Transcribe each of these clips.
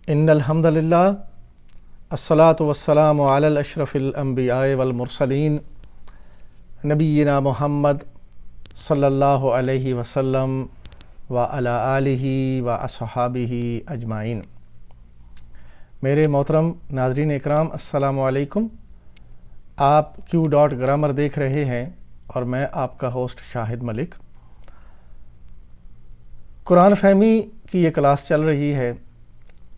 ان الحمد للہ الصلاۃ والسلام علی الاشرف الانبیاء والمرسلین نبینا محمد صلی اللہ علیہ وسلم وعلی آلہ واصحابہ اجمعین۔ میرے محترم ناظرین اکرام، السلام علیکم۔ آپ Q.Grammar دیکھ رہے ہیں اور میں آپ کا ہوسٹ شاہد ملک۔ قرآن فہمی کی یہ کلاس چل رہی ہے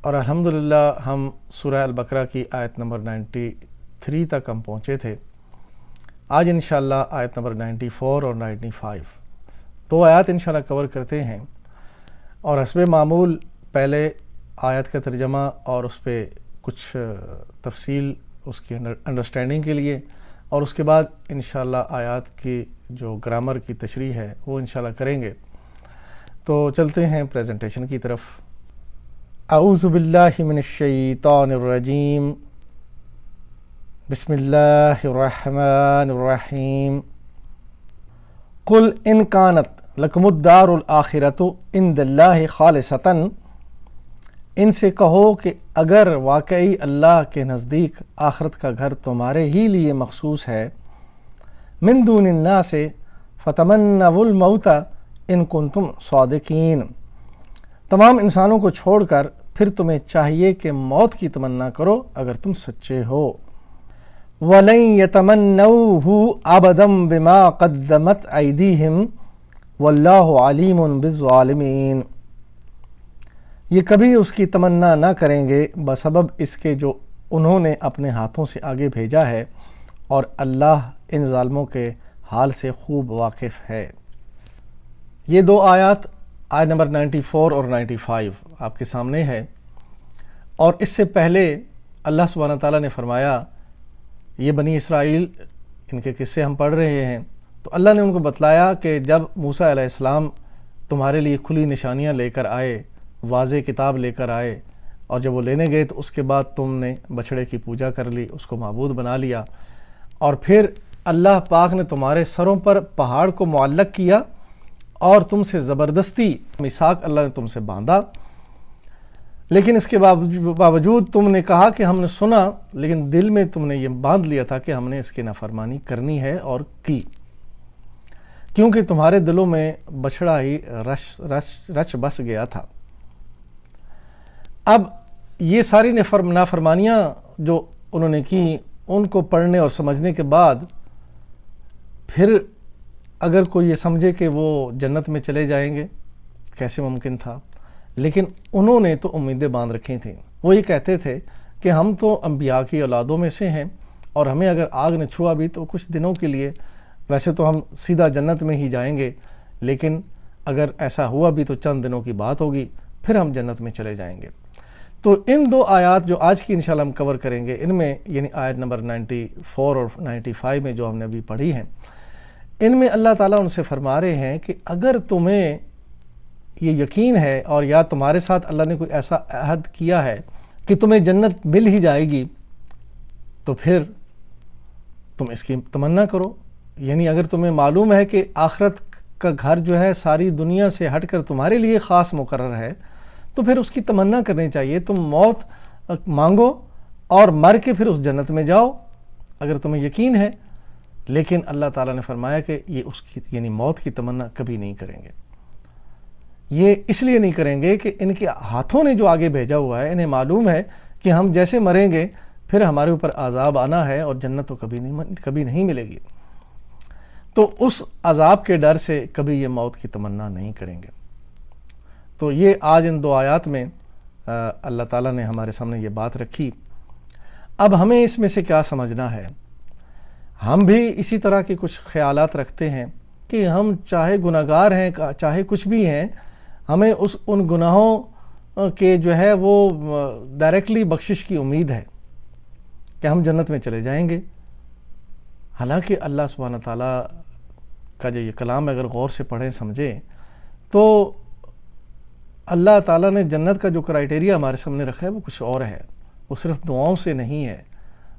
اور الحمدللہ ہم سورہ البقرہ کی آیت نمبر 93 تک ہم پہنچے تھے۔ آج انشاءاللہ آیت نمبر 94 اور 95 دو آیات انشاءاللہ کور کرتے ہیں، اور حسب معمول پہلے آیت کا ترجمہ اور اس پہ کچھ تفصیل اس کی انڈرسٹینڈنگ کے لیے، اور اس کے بعد انشاءاللہ آیات کی جو گرامر کی تشریح ہے وہ انشاءاللہ کریں گے۔ تو چلتے ہیں پریزنٹیشن کی طرف۔ اعوذ باللہ من الشیطان الرجیم، بسم اللہ الرحمن الرحیم۔ قل ان کانت لکم الدار الآخرۃ عند اللہ خالصۃ، ان سے کہو کہ اگر واقعی اللہ کے نزدیک آخرت کا گھر تمہارے ہی لیے مخصوص ہے، من دون الناس فتمنوا الموت ان کنتم صادقین، تمام انسانوں کو چھوڑ کر پھر تمہیں چاہیے کہ موت کی تمنا کرو اگر تم سچے ہو۔ وَلَن يَتَمَنَّوْهُ أَبَدًا بِمَا قَدَّمَتْ أَيْدِيهِمْ وَاللَّهُ عَلِيمٌ بِالظَّالِمِينَ، یہ کبھی اس کی تمنا نہ کریں گے بسبب اس کے جو انہوں نے اپنے ہاتھوں سے آگے بھیجا ہے، اور اللہ ان ظالموں کے حال سے خوب واقف ہے۔ یہ دو آیات آیت نمبر 94 اور 95 آپ کے سامنے ہے، اور اس سے پہلے اللہ سبحانہ تعالیٰ نے فرمایا، یہ بنی اسرائیل ان کے قصے ہم پڑھ رہے ہیں، تو اللہ نے ان کو بتلایا کہ جب موسیٰ علیہ السلام تمہارے لیے کھلی نشانیاں لے کر آئے، واضح کتاب لے کر آئے، اور جب وہ لینے گئے تو اس کے بعد تم نے بچھڑے کی پوجا کر لی، اس کو معبود بنا لیا، اور پھر اللہ پاک نے تمہارے سروں پر پہاڑ کو معلق کیا اور تم سے زبردستی میثاق اللہ نے تم سے باندھا، لیکن اس کے باوجود تم نے کہا کہ ہم نے سنا، لیکن دل میں تم نے یہ باندھ لیا تھا کہ ہم نے اس کی نافرمانی کرنی ہے، اور کی، کیونکہ تمہارے دلوں میں بچھڑا ہی رچ بس گیا تھا۔ اب یہ ساری نافرمانیاں جو انہوں نے کی، ان کو پڑھنے اور سمجھنے کے بعد پھر اگر کوئی یہ سمجھے کہ وہ جنت میں چلے جائیں گے، کیسے ممکن تھا؟ لیکن انہوں نے تو امیدیں باندھ رکھی تھیں۔ وہ یہ کہتے تھے کہ ہم تو انبیاء کی اولادوں میں سے ہیں، اور ہمیں اگر آگ نے چھوا بھی تو کچھ دنوں کے لیے، ویسے تو ہم سیدھا جنت میں ہی جائیں گے، لیکن اگر ایسا ہوا بھی تو چند دنوں کی بات ہوگی، پھر ہم جنت میں چلے جائیں گے۔ تو ان دو آیات جو آج کی انشاءاللہ ہم کور کریں گے، ان میں یعنی آیت نمبر 94 اور 95 میں جو ہم نے ابھی پڑھی ہیں، ان میں اللہ تعالیٰ ان سے فرما رہے ہیں کہ اگر تمہیں یہ یقین ہے اور یا تمہارے ساتھ اللہ نے کوئی ایسا عہد کیا ہے کہ تمہیں جنت مل ہی جائے گی، تو پھر تم اس کی تمنا کرو۔ یعنی اگر تمہیں معلوم ہے کہ آخرت کا گھر جو ہے ساری دنیا سے ہٹ کر تمہارے لیے خاص مقرر ہے، تو پھر اس کی تمنا کرنی چاہیے۔ تم موت مانگو اور مر کے پھر اس جنت میں جاؤ اگر تمہیں یقین ہے، لیکن اللہ تعالیٰ نے فرمایا کہ یہ اس کی یعنی موت کی تمنا کبھی نہیں کریں گے۔ یہ اس لیے نہیں کریں گے کہ ان کے ہاتھوں نے جو آگے بھیجا ہوا ہے، انہیں معلوم ہے کہ ہم جیسے مریں گے پھر ہمارے اوپر عذاب آنا ہے، اور جنت تو کبھی نہیں ملے گی، تو اس عذاب کے ڈر سے کبھی یہ موت کی تمنا نہیں کریں گے۔ تو یہ آج ان دو آیات میں اللہ تعالیٰ نے ہمارے سامنے یہ بات رکھی۔ اب ہمیں اس میں سے کیا سمجھنا ہے؟ ہم بھی اسی طرح کے کچھ خیالات رکھتے ہیں کہ ہم چاہے گناہگار ہیں، چاہے کچھ بھی ہیں، ہمیں ان گناہوں کے جو ہے وہ ڈائریکٹلی بخشش کی امید ہے کہ ہم جنت میں چلے جائیں گے۔ حالانکہ اللہ سبحانہ تعالیٰ کا جو یہ کلام اگر غور سے پڑھیں سمجھیں، تو اللہ تعالیٰ نے جنت کا جو کرائیٹیریا ہمارے سامنے رکھا ہے وہ کچھ اور ہے، وہ صرف دعاؤں سے نہیں ہے۔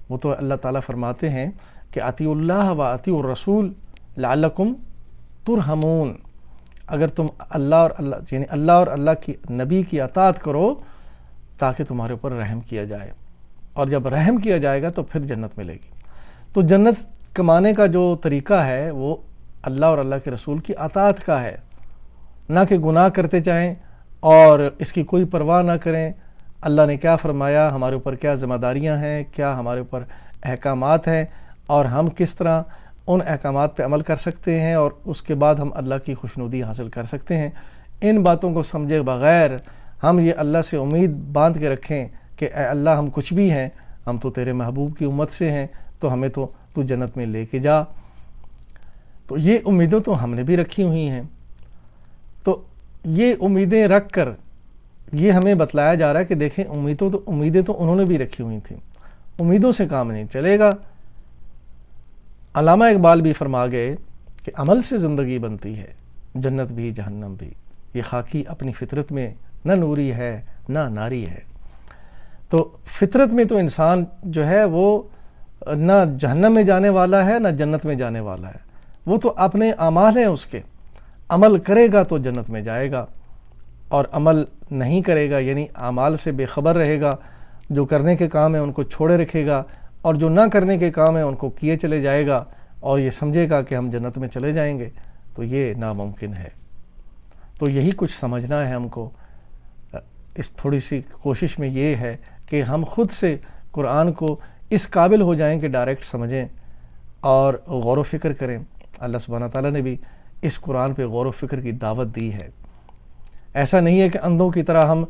وہ تو اللہ تعالیٰ فرماتے ہیں کہ اطیعوا اللہ و اطیعوا الرسول لعلکم ترحمون، اگر تم اللہ اور اللہ کی نبی کی اطاعت کرو تاکہ تمہارے اوپر رحم کیا جائے، اور جب رحم کیا جائے گا تو پھر جنت ملے گی۔ تو جنت کمانے کا جو طریقہ ہے وہ اللہ اور اللہ کے رسول کی اطاعت کا ہے، نہ کہ گناہ کرتے جائیں اور اس کی کوئی پرواہ نہ کریں اللہ نے کیا فرمایا، ہمارے اوپر کیا ذمہ داریاں ہیں، کیا ہمارے اوپر احکامات ہیں، اور ہم کس طرح ان احکامات پہ عمل کر سکتے ہیں اور اس کے بعد ہم اللہ کی خوشنودی حاصل کر سکتے ہیں۔ ان باتوں کو سمجھے بغیر ہم یہ اللہ سے امید باندھ کے رکھیں کہ اے اللہ ہم کچھ بھی ہیں، ہم تو تیرے محبوب کی امت سے ہیں، تو ہمیں تو جنت میں لے کے جا۔ تو یہ امیدیں تو ہم نے بھی رکھی ہوئی ہیں، تو یہ امیدیں رکھ کر یہ ہمیں بتلایا جا رہا ہے کہ دیکھیں امیدیں تو انہوں نے بھی رکھی ہوئی تھیں، امیدوں سے کام نہیں چلے گا۔ علامہ اقبال بھی فرما گئے کہ عمل سے زندگی بنتی ہے، جنت بھی جہنم بھی، یہ خاکی اپنی فطرت میں نہ نوری ہے نہ ناری ہے۔ تو فطرت میں تو انسان جو ہے وہ نہ جہنم میں جانے والا ہے نہ جنت میں جانے والا ہے، وہ تو اپنے اعمال ہیں اس کے، عمل کرے گا تو جنت میں جائے گا، اور عمل نہیں کرے گا یعنی اعمال سے بے خبر رہے گا، جو کرنے کے کام ہیں ان کو چھوڑے رکھے گا اور جو نہ کرنے کے کام ہیں ان کو کیے چلے جائے گا، اور یہ سمجھے گا کہ ہم جنت میں چلے جائیں گے، تو یہ ناممکن ہے۔ تو یہی کچھ سمجھنا ہے ہم کو۔ اس تھوڑی سی کوشش میں یہ ہے کہ ہم خود سے قرآن کو اس قابل ہو جائیں کہ ڈائریکٹ سمجھیں اور غور و فکر کریں۔ اللہ سبحانہ تعالیٰ نے بھی اس قرآن پہ غور و فکر کی دعوت دی ہے۔ ایسا نہیں ہے کہ اندھوں کی طرح ہم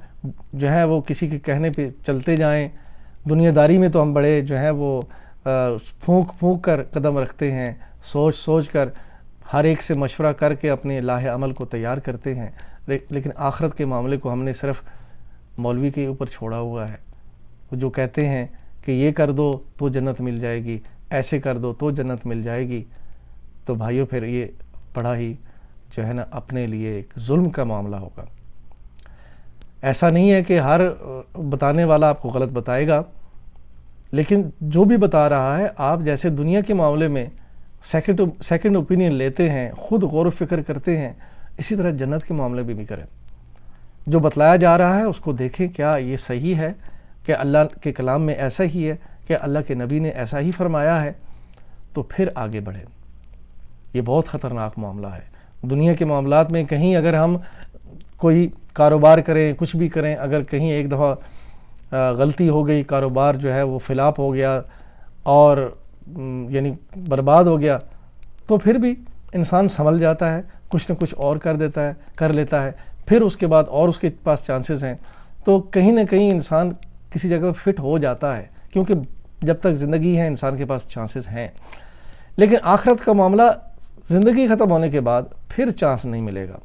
جو ہے وہ کسی کے کہنے پہ چلتے جائیں۔ دنیا داری میں تو ہم بڑے جو ہے وہ پھونک کر قدم رکھتے ہیں، سوچ کر ہر ایک سے مشورہ کر کے اپنے لاہ عمل کو تیار کرتے ہیں، لیکن آخرت کے معاملے کو ہم نے صرف مولوی کے اوپر چھوڑا ہوا ہے، جو کہتے ہیں کہ یہ کر دو تو جنت مل جائے گی، ایسے کر دو تو جنت مل جائے گی۔ تو بھائیو پھر یہ بڑا ہی جو ہے نا اپنے لیے ایک ظلم کا معاملہ ہوگا۔ ایسا نہیں ہے کہ ہر بتانے والا آپ کو غلط بتائے گا، لیکن جو بھی بتا رہا ہے آپ جیسے دنیا کے معاملے میں سیکنڈ اوپینین لیتے ہیں، خود غور و فکر کرتے ہیں، اسی طرح جنت کے معاملے میں بھی کریں۔ جو بتلایا جا رہا ہے اس کو دیکھیں کیا یہ صحیح ہے، کہ اللہ کے کلام میں ایسا ہی ہے، کہ اللہ کے نبی نے ایسا ہی فرمایا ہے، تو پھر آگے بڑھیں۔ یہ بہت خطرناک معاملہ ہے۔ دنیا کے معاملات میں کہیں اگر ہم کوئی کاروبار کریں، کچھ بھی کریں، اگر کہیں ایک دفعہ غلطی ہو گئی، کاروبار جو ہے وہ فلاپ ہو گیا اور یعنی برباد ہو گیا، تو پھر بھی انسان سنبھل جاتا ہے، کچھ نہ کچھ اور کر لیتا ہے، پھر اس کے بعد اور اس کے پاس چانسز ہیں، تو کہیں نہ کہیں انسان کسی جگہ فٹ ہو جاتا ہے، کیونکہ جب تک زندگی ہے انسان کے پاس چانسز ہیں۔ لیکن آخرت کا معاملہ زندگی ختم ہونے کے بعد پھر چانس نہیں ملے گا۔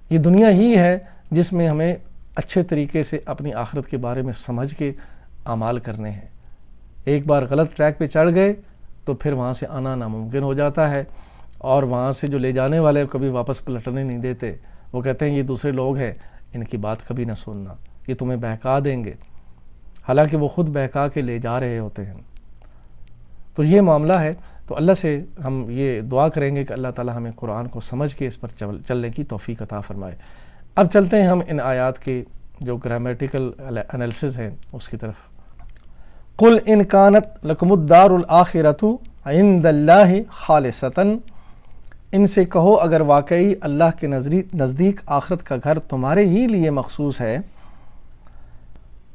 یہ دنیا ہی ہے جس میں ہمیں اچھے طریقے سے اپنی آخرت کے بارے میں سمجھ کے اعمال کرنے ہیں۔ ایک بار غلط ٹریک پہ چڑھ گئے تو پھر وہاں سے آنا ناممکن ہو جاتا ہے، اور وہاں سے جو لے جانے والے کبھی واپس پلٹنے نہیں دیتے۔ وہ کہتے ہیں یہ دوسرے لوگ ہیں، ان کی بات کبھی نہ سننا، یہ تمہیں بہکا دیں گے، حالانکہ وہ خود بہکا کے لے جا رہے ہوتے ہیں۔ تو یہ معاملہ ہے۔ تو اللہ سے ہم یہ دعا کریں گے کہ اللہ تعالی ہمیں قرآن کو سمجھ کے اس پر چلنے کی توفیق عطا فرمائے۔ اب چلتے ہیں ہم ان آیات کے جو گرامیٹیکل انالیسز ہیں اس کی طرف۔ قل ان کانت لکم الدار الآخرۃ عند اللہ خالصۃ، ان سے کہو اگر واقعی اللہ کے نزدیک آخرت کا گھر تمہارے ہی لیے مخصوص ہے۔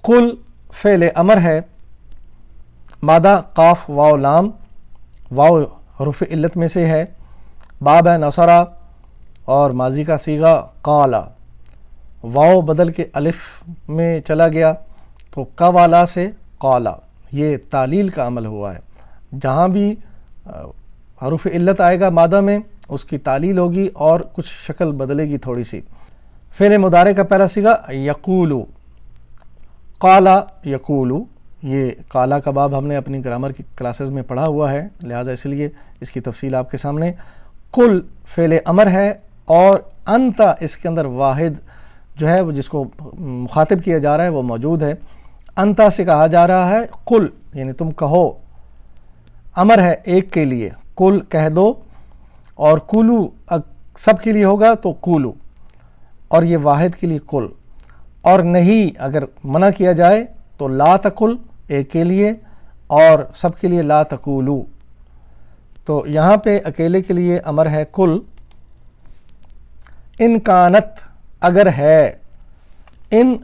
قل فعل امر ہے، مادہ قاف واو لام، واو حروف علت میں سے ہے، باب ہے نصرہ، اور ماضی کا صیغہ قالا، واو بدل کے الف میں چلا گیا تو قوالا سے قالا، یہ تعلیل کا عمل ہوا ہے۔ جہاں بھی حروف علت آئے گا مادہ میں اس کی تعلیل ہوگی اور کچھ شکل بدلے گی تھوڑی سی۔ فعل مضارع کا پہلا صیغہ یقولو، قالا یقولو، یہ قالا کا باب ہم نے اپنی گرامر کی کلاسز میں پڑھا ہوا ہے، لہٰذا اس لیے اس کی تفصیل آپ کے سامنے۔ قل فعل امر ہے، اور انت اس کے اندر واحد جو ہے وہ جس کو مخاطب کیا جا رہا ہے وہ موجود ہے۔ انت سے کہا جا رہا ہے قل، یعنی تم کہو، امر ہے ایک کے لیے، قل کہہ دو، اور کولو سب کے لیے ہوگا تو کولو، اور یہ واحد کے لیے قل۔ اور نہیں اگر منع کیا جائے تو لا تقل ایک کے لیے اور سب کے لیے لا تقولو. تو یہاں پہ اکیلے کے لیے امر ہے کل. ان کانت اگر ہے، ان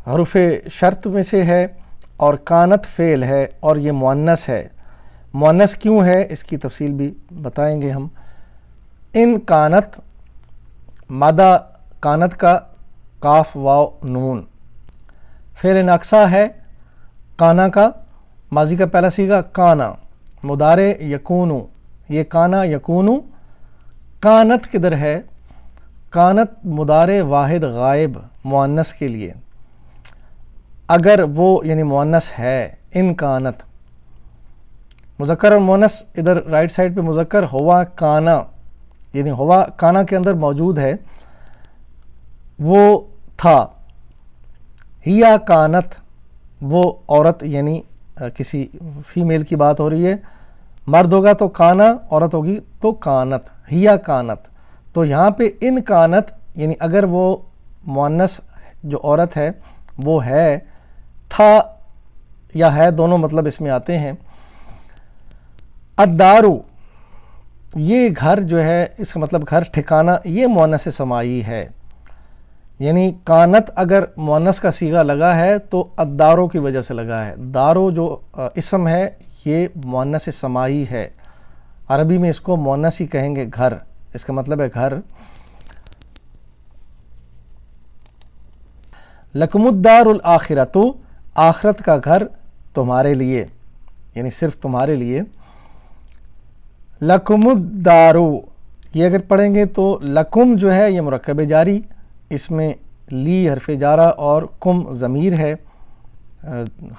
حرف شرط میں سے ہے اور کانت فعل ہے اور یہ مؤنث ہے. مؤنث کیوں ہے اس کی تفصیل بھی بتائیں گے ہم. ان کانت مادہ کانت کا کاف واو نون فعل ناقصہ ہے. کانا کا ماضی کا پہلا صیغہ کانا، مضارع یکونو، یہ کانا یکونو. کانت کدھر ہے؟ کانت مضارع واحد غائب مؤنث کے لیے، اگر وہ یعنی مؤنث ہے. ان کانت مذکر اور مؤنث ادھر رائٹ سائڈ پہ مذکر ہوا کانا، یعنی ہوا کانا کے اندر موجود ہے، وہ تھا. ہیا کانت وہ عورت یعنی کسی فیمیل کی بات ہو رہی ہے. مرد ہوگا تو کانا، عورت ہوگی تو کانت. ہیا کانت. تو یہاں پہ ان کانت یعنی اگر وہ مؤنث جو عورت ہے وہ ہے، تھا یا ہے دونوں مطلب اس میں آتے ہیں. الدارو یہ گھر جو ہے، اس کا مطلب گھر ٹھکانہ، یہ مؤنث سماعی ہے. یعنی کانت اگر مؤنث کا صیغہ لگا ہے تو الدارو کی وجہ سے لگا ہے. دارو جو اسم ہے یہ مؤنث سماعی ہے. عربی میں اس کو مؤنث ہی کہیں گے، گھر، اس کا مطلب ہے گھر. لکم الدار الآخرۃ آخرت کا گھر تمہارے لیے، یعنی صرف تمہارے لیے. لکم الدارو یہ اگر پڑھیں گے تو لکم جو ہے یہ مرکب جاری، اس میں لی حرف جارہ اور کم ضمیر ہے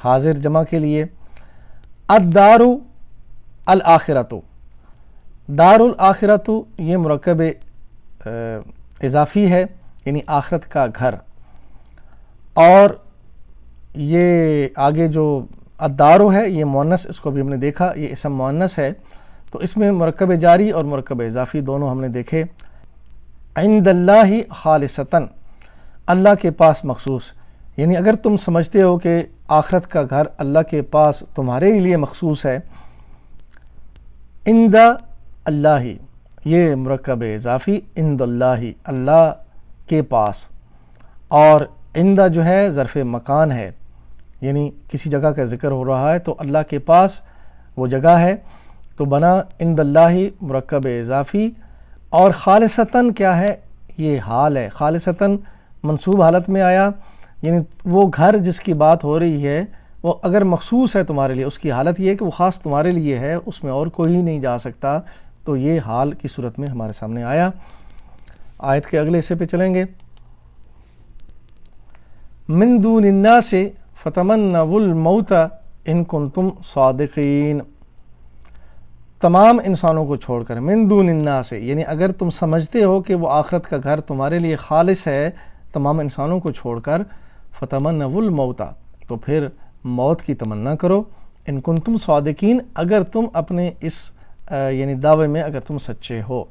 حاضر جمع کے لیے. الدار الآخرۃ دار الآخرۃ یہ مرکب اضافی ہے، یعنی آخرت کا گھر. اور یہ آگے جو الدارو ہے یہ مؤنث، اس کو بھی ہم نے دیکھا، یہ اسم مؤنث ہے. تو اس میں مرکب جاری اور مرکب اضافی دونوں ہم نے دیکھے. عند اللہ خالصتاً اللہ کے پاس مخصوص، یعنی اگر تم سمجھتے ہو کہ آخرت کا گھر اللہ کے پاس تمہارے لیے مخصوص ہے. عند اللہ یہ مرکب اضافی، عند اللہ اللہ کے پاس. اور عند جو ہے ظرف مکان ہے، یعنی کسی جگہ کا ذکر ہو رہا ہے تو اللہ کے پاس وہ جگہ ہے، تو بنا عند اللہ مرکب اضافی. اور خالصتاً کیا ہے؟ یہ حال ہے. خالصتاً منصوب حالت میں آیا، یعنی وہ گھر جس کی بات ہو رہی ہے وہ اگر مخصوص ہے تمہارے لیے، اس کی حالت یہ ہے کہ وہ خاص تمہارے لیے ہے، اس میں اور کوئی نہیں جا سکتا. تو یہ حال کی صورت میں ہمارے سامنے آیا. آیت کے اگلے حصے پہ چلیں گے. من دون الناس فتمنوا الموت ان کنتم صادقین. تمام انسانوں کو چھوڑ کر، من دون الناس یعنی اگر تم سمجھتے ہو کہ وہ آخرت کا گھر تمہارے لیے خالص ہے، تمام انسانوں کو چھوڑ کر، فتمنوا الموت تو پھر موت کی تمنا کرو. ان کنتم صادقین اگر تم اپنے اس یعنی دعوے میں اگر تم سچے ہو.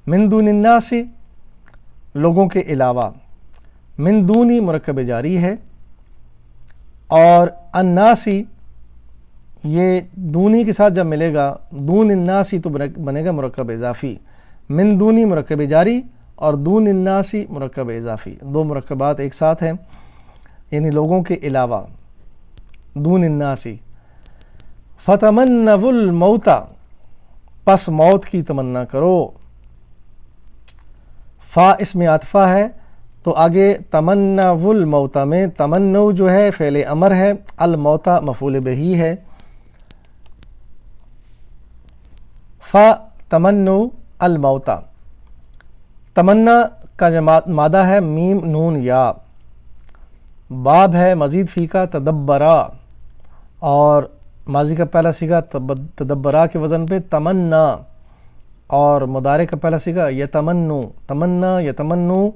من دون الناس لوگوں کے علاوہ، من دونی مرکب جاری ہے، اور الناسی یہ دونی کے ساتھ جب ملے گا دون الناسی تو بنے گا مرکب اضافی. من دونی مرکب جاری اور دون الناسی مرکب اضافی، دو مرکبات ایک ساتھ ہیں، یعنی لوگوں کے علاوہ. دون الناسی فتمنوا الموت پس موت کی تمنا کرو. فا اس میں عاطفہ ہے تو آگے تمنوا الموت میں تمنو جو ہے فعل امر ہے، الموت مفعول بہی ہے. فتمنوا الموت تمنا کا جو مادہ ہے میم نون یا، باب ہے مزید فی کا تدبرا، اور ماضی کا پہلا صیغہ تدبرا کے وزن پہ تمنا، اور مضارع کا پہلا صیغہ یتمنو، تمنا یتمنو،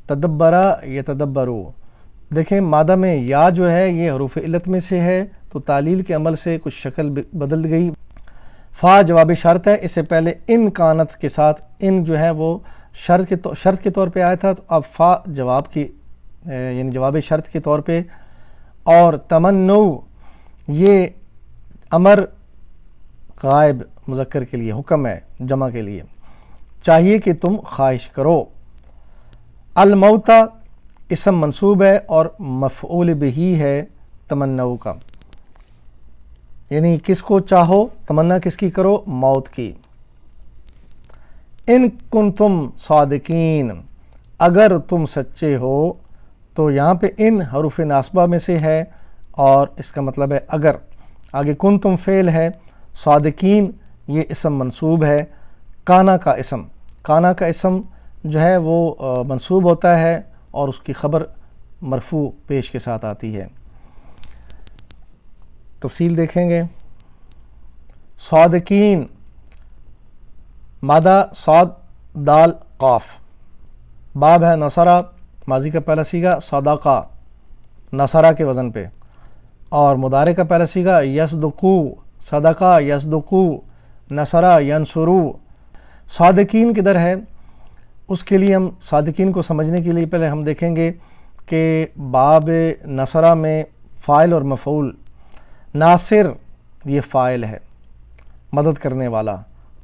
تدبرا یتدبرو. دیکھیں مادہ میں یا جو ہے یہ حروف علت میں سے ہے تو تعلیل کے عمل سے کچھ شکل بدل گئی. فا جواب شرط ہے، اس سے پہلے ان کانت کے ساتھ ان جو ہے وہ شرط کے طور پہ آیا تھا، تو اب فا جواب کی یعنی جواب شرط کے طور پہ، اور تمنو یہ امر غائب مذکر کے لیے حکم ہے، جمع کے لیے، چاہیے کہ تم خواہش کرو۔ الموتا اسم منصوب ہے اور مفعول بہی ہے تمنو کا، یعنی کس کو چاہو، تمنا کس کی کرو، موت کی۔ ان کنتم صادقین، اگر تم سچے ہو، تو یہاں پہ ان حروف ناصبہ میں سے ہے اور اس کا مطلب ہے اگر، آگے کنتم فعل ہے، صادقین یہ اسم منصوب ہے، کانا کا اسم جو ہے وہ منصوب ہوتا ہے اور اس کی خبر مرفوع پیش کے ساتھ آتی ہے۔ تفصیل دیکھیں گے۔ صادقین، مادہ صاد دال قاف، باب ہے نصرہ، ماضی کا پہلا صیغہ صدقہ نصرہ کے وزن پہ، اور مضارع کا پہلا صیغہ یصدقو، صدقہ یصدقو، نصرہ ینصرو۔ صادقین کدھر ہے، اس کے لیے ہم صادقین کو سمجھنے کے لیے پہلے ہم دیکھیں گے کہ باب نصرہ میں فاعل اور مفعول، ناصر یہ فاعل ہے، مدد کرنے والا،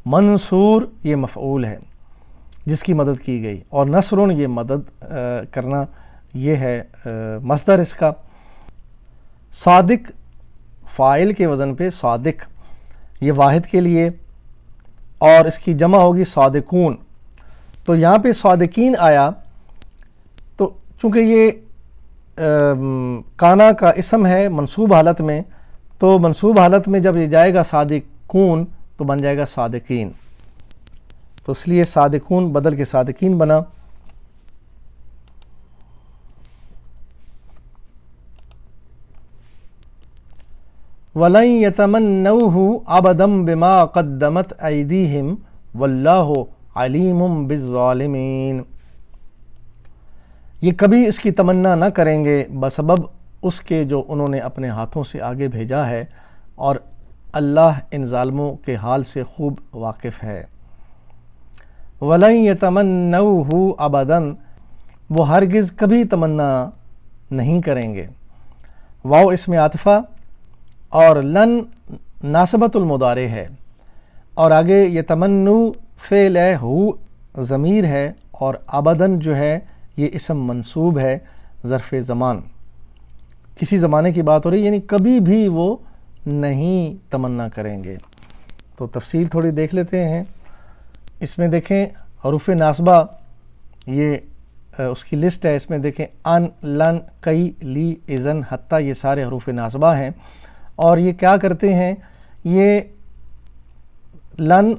منصور یہ مفعول ہے جس کی مدد کی گئی، اور نصر یہ مدد کرنا یہ ہے مصدر اس کا۔ صادق فاعل کے وزن پہ صادق یہ واحد کے لیے، اور اس کی جمع ہوگی صادقون۔ تو یہاں پہ صادقین آیا تو چونکہ یہ کانا کا اسم ہے منصوب حالت میں، تو منصوب حالت میں جب یہ جائے گا صادقون تو بن جائے گا صادقین، تو اس لیے صادقون بدل کے صادقین بنا۔ وَلَن يَتَمَنَّوْهُ أَبَدًا بِمَا قَدَّمَتْ أَيْدِيهِمْ وَاللَّهُ عَلِيمٌ بِالظَّالِمِينَ، یہ کبھی اس کی تمنا نہ کریں گے بسبب اس کے جو انہوں نے اپنے ہاتھوں سے آگے بھیجا ہے، اور اللہ ان ظالموں کے حال سے خوب واقف ہے۔ وَلَن يَتَمَنَّوْهُ أَبَدًا، وہ ہرگز کبھی تمنا نہیں کریں گے۔ واو اسم عاطفہ اور لن ناسبت المضارع ہے، اور آگے یتمنو فعل ہے، ہو ضمیر ہے، اور ابداً جو ہے یہ اسم منصوب ہے ظرف زمان، کسی زمانے کی بات ہو رہی، یعنی کبھی بھی وہ نہیں تمنا کریں گے۔ تو تفصیل تھوڑی دیکھ لیتے ہیں۔ اس میں دیکھیں حروف ناصبہ، یہ اس کی لسٹ ہے، اس میں دیکھیں ان، لن، کئی، لی، اذن، حتی، یہ سارے حروف ناصبہ ہیں، اور یہ کیا کرتے ہیں، یہ لن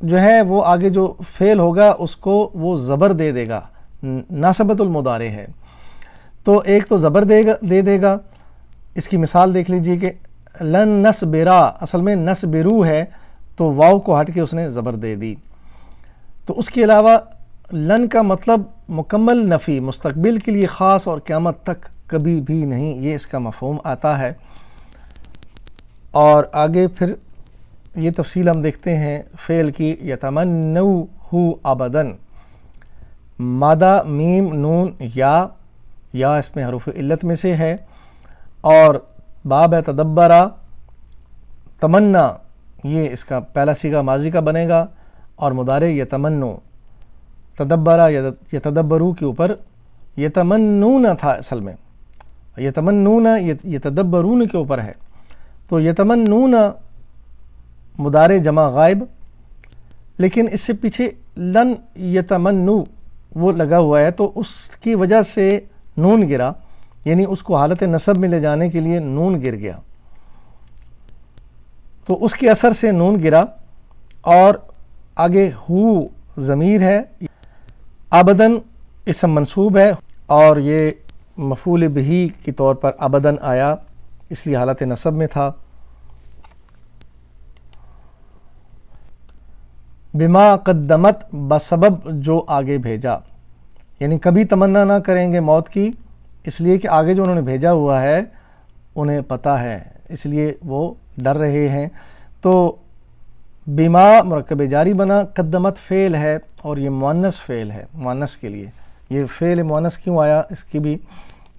جو ہے وہ آگے جو فعل ہوگا اس کو وہ زبر دے دے گا، ناسبت المضارع ہے، تو ایک تو زبر دے دے گا۔ اس کی مثال دیکھ لیجئے کہ لن نصبرا، اصل میں نصبرو ہے، تو واو کو ہٹ کے اس نے زبر دے دی۔ تو اس کے علاوہ لن کا مطلب مکمل نفی، مستقبل کے لیے خاص اور قیامت تک کبھی بھی نہیں، یہ اس کا مفہوم آتا ہے۔ اور آگے پھر یہ تفصیل ہم دیکھتے ہیں فعل کی، یتمنوہ ابداً، مادہ میم نون یا اس میں حروف علت میں سے ہے، اور باب ہے تدبرا، تمنا یہ اس کا پہلا صیغہ ماضی کا بنے گا، اور مضارع یتمنو، تدبرا یتدبرو کے اوپر یتمنون تھا اصل میں، یتمنون یتدبرون کے اوپر ہے، تو یتمنون مضارع جمع غائب، لیکن اس سے پیچھے لن یتمنو وہ لگا ہوا ہے، تو اس کی وجہ سے نون گرا، یعنی اس کو حالت نصب میں لے جانے کے لیے نون گر گیا، تو اس کے اثر سے نون گرا، اور آگے ہو ضمیر ہے، ابداً اسم منصوب ہے، اور یہ مفعول بہی کے طور پر ابداً آیا، اس لیے حالت نصب میں تھا۔ بما قدمت، بسبب جو آگے بھیجا، یعنی کبھی تمنا نہ کریں گے موت کی، اس لیے کہ آگے جو انہوں نے بھیجا ہوا ہے انہیں پتہ ہے، اس لیے وہ ڈر رہے ہیں۔ تو بیما مرکب جاری بنا، قدمت فعل ہے اور یہ مؤنث فعل ہے، مؤنث کے لیے یہ فعل مؤنث کیوں آیا اس کی بھی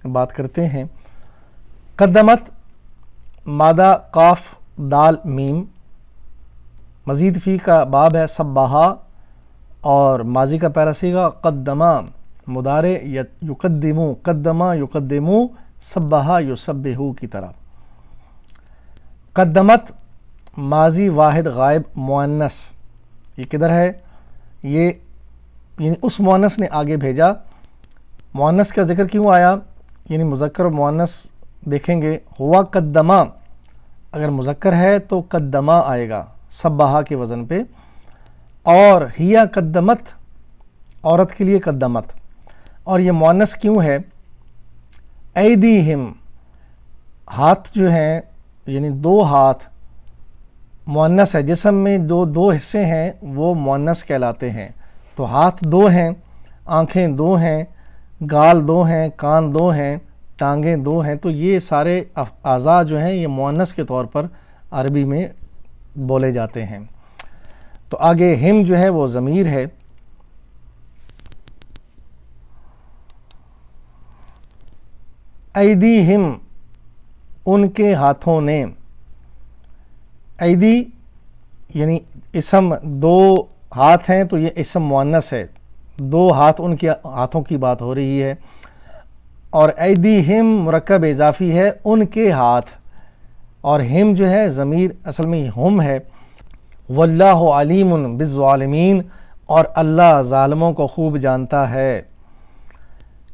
بات کرتے ہیں۔ قدمت مادہ قاف دال میم، مزید فی کا باب ہے سبہا، اور ماضی کا پہلا صیغہ قدما، مضارع یقدمو، قدما یقدمو، سبہا یسبہو کی طرح۔ قدمت ماضی واحد غائب مؤنث، یہ کدھر ہے؟ یہ یعنی اس مؤنث نے آگے بھیجا۔ مؤنث کا ذکر کیوں آیا؟ یعنی مذکر و مؤنث دیکھیں گے، ہوا قدما اگر مذکر ہے تو قدما آئے گا سبہا کے وزن پہ، اور ہیا قدمت عورت کے لیے قدمت، اور یہ مؤنث کیوں ہے؟ ایدیہم ہاتھ جو ہیں، یعنی دو ہاتھ مؤنث ہے، جسم میں جو دو حصے ہیں وہ مؤنث کہلاتے ہیں، تو ہاتھ دو ہیں، آنکھیں دو ہیں، گال دو ہیں، کان دو ہیں، ٹانگیں دو ہیں، تو یہ سارے اعضاء جو ہیں یہ مؤنث کے طور پر عربی میں بولے جاتے ہیں۔ تو آگے ہم جو ہے وہ ضمیر ہے۔ ایدیہم ان کے ہاتھوں نے، ایدی یعنی اسم، دو ہاتھ ہیں تو یہ اسم مؤنث ہے، دو ہاتھ ان کے ہاتھوں کی بات ہو رہی ہے، اور ایدیہم مرکب اضافی ہے ان کے ہاتھ، اور ہم جو ہے ضمیر اصل میں ہم ہے۔ واللہ علیم بالظالمین، اور اللہ ظالموں کو خوب جانتا ہے۔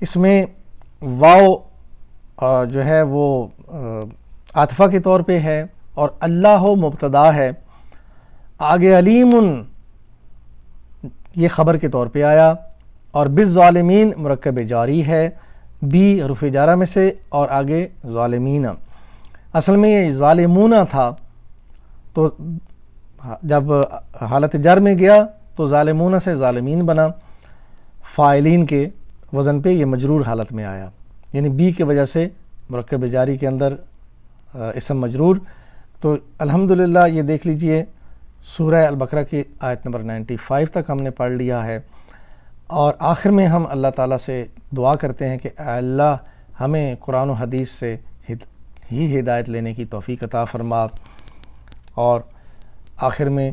اس میں واو جو ہے وہ عاطفہ کے طور پہ ہے، اور اللہ مبتدا ہے، آگے علیم یہ خبر کے طور پہ آیا، اور بالظالمین مرکب جاری ہے، بی حروف جارہ میں سے، اور آگے ظالمین۔ اصل میں یہ ظالمون تھا، تو جب حالت جر میں گیا تو ظالمون سے ظالمین بنا، فاعلین کے وزن پہ یہ مجرور حالت میں آیا، یعنی بی کی وجہ سے مرکب جاری کے اندر اسم مجرور۔ تو الحمدللہ یہ دیکھ لیجئے سورہ البقرہ کی آیت نمبر 95 تک ہم نے پڑھ لیا ہے، اور آخر میں ہم اللہ تعالیٰ سے دعا کرتے ہیں کہ اے اللہ ہمیں قرآن و حدیث سے ہی ہدایت لینے کی توفیق عطا فرما، اور آخر میں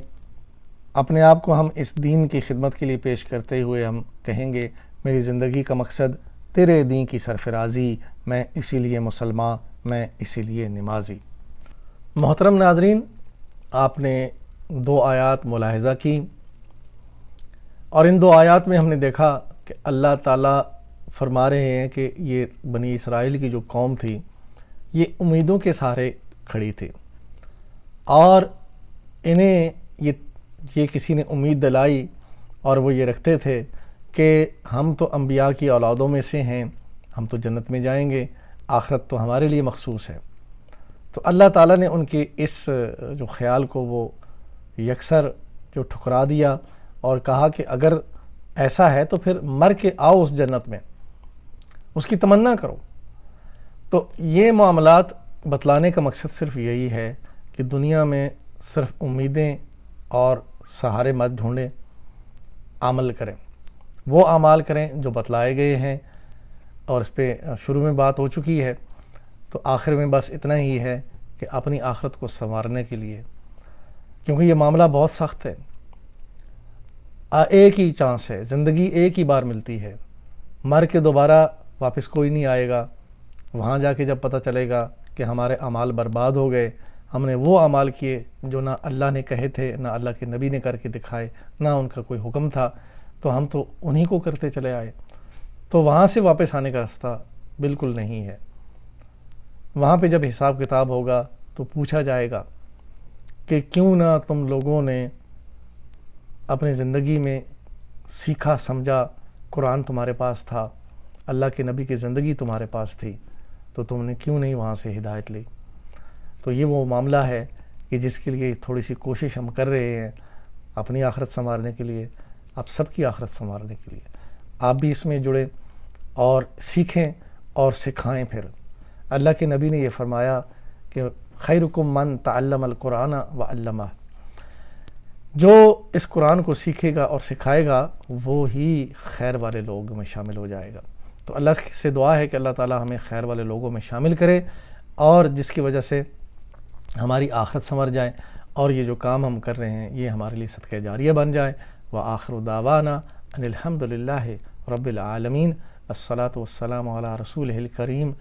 اپنے آپ کو ہم اس دین کی خدمت کے لیے پیش کرتے ہوئے ہم کہیں گے میری زندگی کا مقصد تیرے دین کی سرفرازی، میں اسی لیے مسلمان، میں اسی لیے نمازی۔ محترم ناظرین، آپ نے دو آیات ملاحظہ کی، اور ان دو آیات میں ہم نے دیکھا کہ اللہ تعالیٰ فرما رہے ہیں کہ یہ بنی اسرائیل کی جو قوم تھی یہ امیدوں کے سہارے کھڑی تھی، اور انہیں یہ کسی نے امید دلائی، اور وہ یہ رکھتے تھے کہ ہم تو انبیاء کی اولادوں میں سے ہیں، ہم تو جنت میں جائیں گے، آخرت تو ہمارے لیے مخصوص ہے۔ تو اللہ تعالیٰ نے ان کے اس جو خیال کو وہ یکسر جو ٹھکرا دیا، اور کہا کہ اگر ایسا ہے تو پھر مر کے آؤ اس جنت میں، اس کی تمنا کرو۔ تو یہ معاملات بتلانے کا مقصد صرف یہی ہے کہ دنیا میں صرف امیدیں اور سہارے مت ڈھونڈیں، عمل کریں، وہ اعمال کریں جو بتلائے گئے ہیں، اور اس پہ شروع میں بات ہو چکی ہے، تو آخر میں بس اتنا ہی ہے کہ اپنی آخرت کو سنوارنے کے لیے، کیونکہ یہ معاملہ بہت سخت ہے، ایک ہی چانس ہے، زندگی ایک ہی بار ملتی ہے، مر کے دوبارہ واپس کوئی نہیں آئے گا، وہاں جا کے جب پتہ چلے گا کہ ہمارے اعمال برباد ہو گئے، ہم نے وہ اعمال کیے جو نہ اللہ نے کہے تھے، نہ اللہ کے نبی نے کر کے دکھائے، نہ ان کا کوئی حکم تھا، تو ہم تو انہی کو کرتے چلے آئے، تو وہاں سے واپس آنے کا راستہ بالکل نہیں ہے۔ وہاں پہ جب حساب کتاب ہوگا تو پوچھا جائے گا کہ کیوں نہ تم لوگوں نے اپنی زندگی میں سیکھا سمجھا، قرآن تمہارے پاس تھا، اللہ کے نبی کی زندگی تمہارے پاس تھی، تو تم نے کیوں نہیں وہاں سے ہدایت لی؟ تو یہ وہ معاملہ ہے کہ جس کے لیے تھوڑی سی کوشش ہم کر رہے ہیں اپنی آخرت سنوارنے کے لیے، آپ سب کی آخرت سنوارنے کے لیے۔ آپ بھی اس میں جڑیں اور سیکھیں اور سکھائیں۔ پھر اللہ کے نبی نے یہ فرمایا کہ خیرکم من تعلم القرآن وعلمہ، جو اس قرآن کو سیکھے گا اور سکھائے گا وہ ہی خیر والے لوگوں میں شامل ہو جائے گا۔ تو اللہ سے دعا ہے کہ اللہ تعالی ہمیں خیر والے لوگوں میں شامل کرے، اور جس کی وجہ سے ہماری آخرت سنور جائے، اور یہ جو کام ہم کر رہے ہیں یہ ہمارے لیے صدقہ جاریہ بن جائے۔ وآخر دعوانا ان الحمد للہ رب العالمین، الصلاۃ والسلام علی رسولہ الکریم